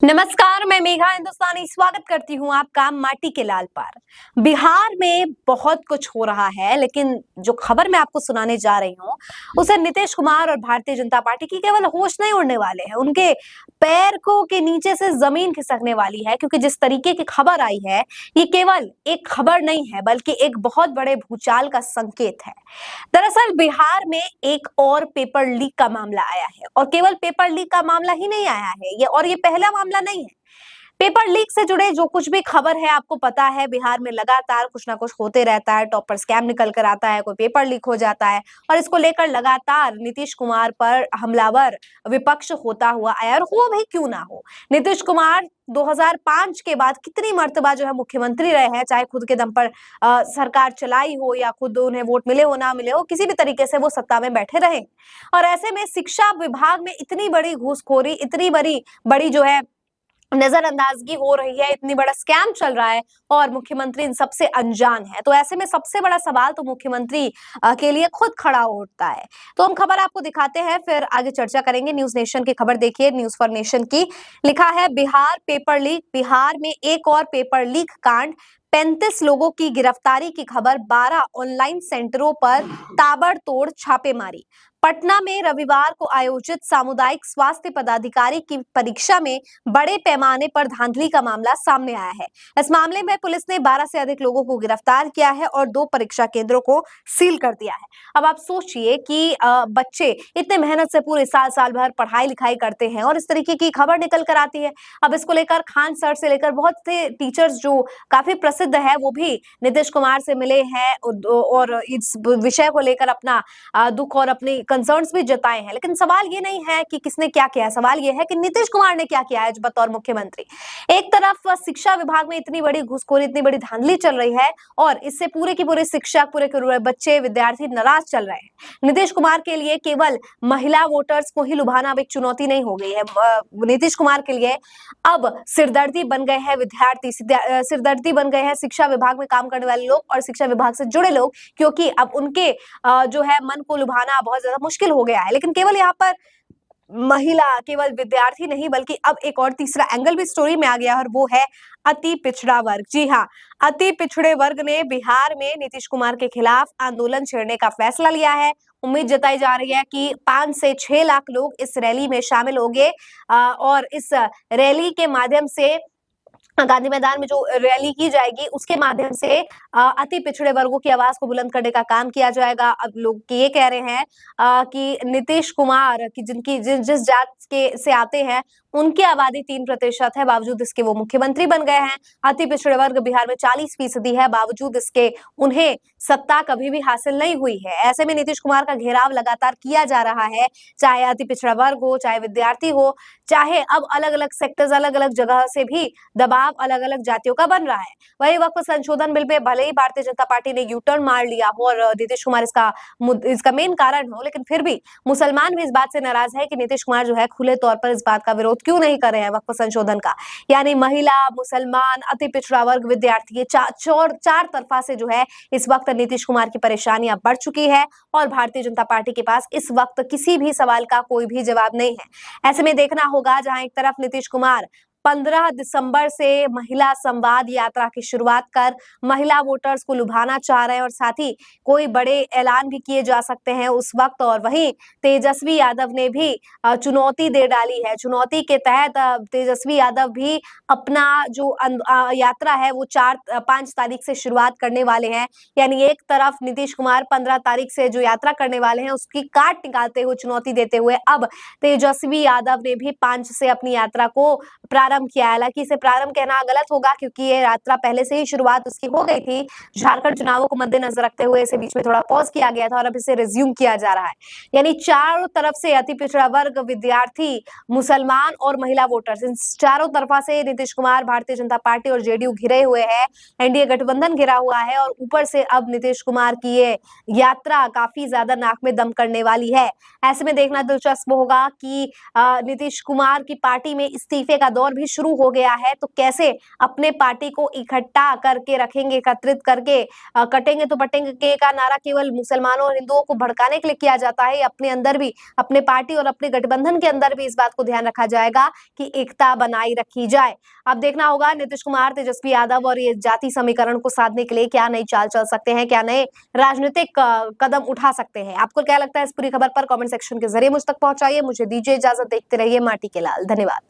नमस्कार, मैं मेघा हिंदुस्तानी स्वागत करती हूँ आपका माटी के लाल पर। बिहार में बहुत कुछ हो रहा है, लेकिन जो खबर मैं आपको सुनाने जा रही हूँ, उसे नीतीश कुमार और भारतीय जनता पार्टी की केवल होश नहीं उड़ने वाले हैं, उनके पैर को के नीचे से जमीन खिसकने वाली है, क्योंकि जिस तरीके की खबर आई है, ये केवल एक खबर नहीं है, बल्कि एक बहुत बड़े भूचाल का संकेत है। दरअसल बिहार में एक और पेपर लीक का मामला आया है, और केवल पेपर लीक का मामला ही नहीं आया है ये पहला मामला नहीं है। पेपर लीक से जुड़े जो कुछ भी खबर है, आपको पता है बिहार में लगातार कुछ ना कुछ होते रहता है। टॉपर स्कैम निकल कर आता है, कोई पेपर लीक हो जाता है, और इसको लेकर लगातार नीतीश कुमार पर हमलावर विपक्ष होता हुआ आया, और हो भी क्यों ना हो। नीतीश कुमार 2005 के बाद कितनी मर्तबा जो है मुख्यमंत्री रहे हैं, चाहे खुद के दम पर सरकार चलाई हो या खुद उन्हें वोट मिले हो ना मिले हो, किसी भी तरीके से वो सत्ता में बैठे रहे। और ऐसे में शिक्षा विभाग में इतनी बड़ी घूसखोरी, इतनी बड़ी बड़ी जो है नजरअंदाजगी हो रही है, इतनी बड़ा स्कैम चल रहा है, और मुख्यमंत्री इन सबसे अनजान है। तो ऐसे में सबसे बड़ा सवाल तो मुख्यमंत्री के लिए खुद खड़ा उठता है। तो हम खबर आपको दिखाते हैं, फिर आगे चर्चा करेंगे। न्यूज नेशन की खबर देखिए, न्यूज फॉर नेशन की। लिखा है बिहार पेपर लीक, बिहार में एक और पेपर लीक कांड, 35 लोगों की गिरफ्तारी की खबर, 12 ऑनलाइन सेंटरों पर ताबड़तोड़ छापेमारी। पटना में रविवार को आयोजित सामुदायिक स्वास्थ्य पदाधिकारी की परीक्षा में बड़े पैमाने पर धांधली का मामला सामने आया है। इस मामले में पुलिस ने 12 से अधिक लोगों को गिरफ्तार किया है और 2 परीक्षा केंद्रों को सील कर दिया है। अब आप सोचिए कि बच्चे इतने मेहनत से पूरे साल साल भर पढ़ाई लिखाई करते हैं, और इस तरीके की खबर निकल कर आती है। अब इसको लेकर खान सर से लेकर बहुत से टीचर्स जो काफी प्रसिद्ध है, वो भी नीतीश कुमार से मिले हैं और इस विषय को लेकर अपना दुख और अपनी कंसर्न्स भी जताए हैं। लेकिन सवाल ये नहीं है कि किसने क्या किया है, सवाल ये है कि नीतीश कुमार ने क्या किया है बतौर मुख्यमंत्री। एक तरफ शिक्षा विभाग में इतनी बड़ी घुसखोरी, इतनी बड़ी धांधली चल रही है, और इससे पूरे की पूरे शिक्षक, पूरे के पूरे बच्चे, विद्यार्थी नाराज चल रहे हैं। नीतीश कुमार के लिए केवल महिला वोटर्स को ही लुभाना अब एक चुनौती नहीं हो गई है। नीतीश कुमार के लिए अब सिरदर्दी बन गए हैं विद्यार्थी, सिरदर्दी बन गए हैं शिक्षा विभाग में काम करने वाले लोग और शिक्षा विभाग से जुड़े लोग, क्योंकि अब उनके जो है मन को लुभाना बहुत ज्यादा मुश्किल हो गया है। लेकिन केवल यहाँ पर महिला, केवल विद्यार्थी नहीं, बल्कि अब एक और तीसरा एंगल भी स्टोरी में आ गया, और वो है अति पिछड़ा वर्ग। जी हाँ, अति पिछड़े वर्ग ने बिहार में नीतीश कुमार के खिलाफ आंदोलन छेड़ने का फैसला लिया है। उम्मीद जताई जा रही है कि 5 से 6 लाख लोग इस रैली में शामिल होंगे, और इस रैली के माध्यम से गांधी मैदान में जो रैली की जाएगी, उसके माध्यम से अति पिछड़े वर्गों की आवाज को बुलंद करने का काम किया जाएगा। अब लोग ये कह रहे हैं कि नीतीश कुमार की जिस जात के से आते हैं, उनकी आबादी 3% है, बावजूद इसके वो मुख्यमंत्री बन गए हैं। अति पिछड़े वर्ग बिहार में 40% है, बावजूद इसके उन्हें सत्ता कभी भी हासिल नहीं हुई है। ऐसे में नीतीश कुमार का घेराव लगातार किया जा रहा है, चाहे अति पिछड़ा वर्ग हो, चाहे विद्यार्थी हो, चाहे अब अलग अलग सेक्टर्स, अलग अलग जगह से भी दबाव अलग अलग जातियों का बन रहा है। वही वक्फ संशोधन बिल पे भले ही भारतीय जनता पार्टी ने यू टर्न मार लिया हो और नीतीश कुमार इसका मेन कारण हो, लेकिन फिर भी मुसलमान भी इस बात से नाराज है कि नीतीश कुमार जो है खुले तौर पर इस बात का विरोध क्यों नहीं कर रहे हैं वक्फ संशोधन का। यानी महिला, मुसलमान, अति पिछड़ा वर्ग, विद्यार्थी, ये चार तरफा से जो है इस वक्त नीतीश कुमार की परेशानियां बढ़ चुकी है, और भारतीय जनता पार्टी के पास इस वक्त किसी भी सवाल का कोई भी जवाब नहीं है। ऐसे में देखना होगा, जहां एक तरफ नीतीश कुमार 15 दिसंबर से महिला संवाद यात्रा की शुरुआत कर महिला वोटर्स को लुभाना चाह रहे हैं, और साथ ही कोई बड़े ऐलान भी किए जा सकते हैं उस वक्त। और वहीं तेजस्वी यादव ने भी चुनौती दे डाली है। चुनौती के तहत तेजस्वी यादव भी अपना जो यात्रा है वो 5 तारीख से शुरुआत करने वाले हैं। यानी एक तरफ नीतीश कुमार 15 तारीख से जो यात्रा करने वाले हैं, उसकी काट निकालते हुए, चुनौती देते हुए, अब तेजस्वी यादव ने भी 5 से अपनी यात्रा को प्रारंभ किया। हालांकि इसे प्रारंभ कहना गलत होगा, क्योंकि ये यात्रा पहले से ही शुरुआत उसकी हो गई थी। झारखंड चुनावों को मद्देनजर रखते हुए इसे बीच में थोड़ा पॉज किया गया था, और अब इसे रिज्यूम किया जा रहा है। यानी चारों तरफ से अति पिछड़ा वर्ग, विद्यार्थी, मुसलमान और महिला वोटर्स, इन चारों तरफा से नीतीश कुमार, भारतीय जनता पार्टी और जेडीयू घिरे हुए हैं। एनडीए गठबंधन घिरा हुआ है, और ऊपर से अब नीतीश कुमार की ये यात्रा काफी ज्यादा नाक में दम करने वाली है। ऐसे में देखना दिलचस्प होगा कि नीतीश कुमार की पार्टी में इस्तीफे का दौर भी शुरू हो गया है, तो कैसे अपने पार्टी को इकट्ठा करके रखेंगे, एकत्रित करके कटेंगे तो बटेंगे का नारा केवल मुसलमानों और हिंदुओं को भड़काने के लिए किया जाता है, या अपने अंदर भी, अपने पार्टी और अपने गठबंधन के अंदर भी इस बात को ध्यान रखा जाएगा कि एकता बनाई रखी जाए। अब देखना होगा नीतीश कुमार, तेजस्वी यादव और ये जाति समीकरण को साधने के लिए क्या नई चाल चल सकते हैं, क्या नए राजनीतिक कदम उठा सकते हैं। आपको क्या लगता है इस पूरी खबर पर? कमेंट सेक्शन के जरिए मुझ तक पहुंचाइए। मुझे दीजिए इजाजत, देखते रहिए माटी के लाल। धन्यवाद।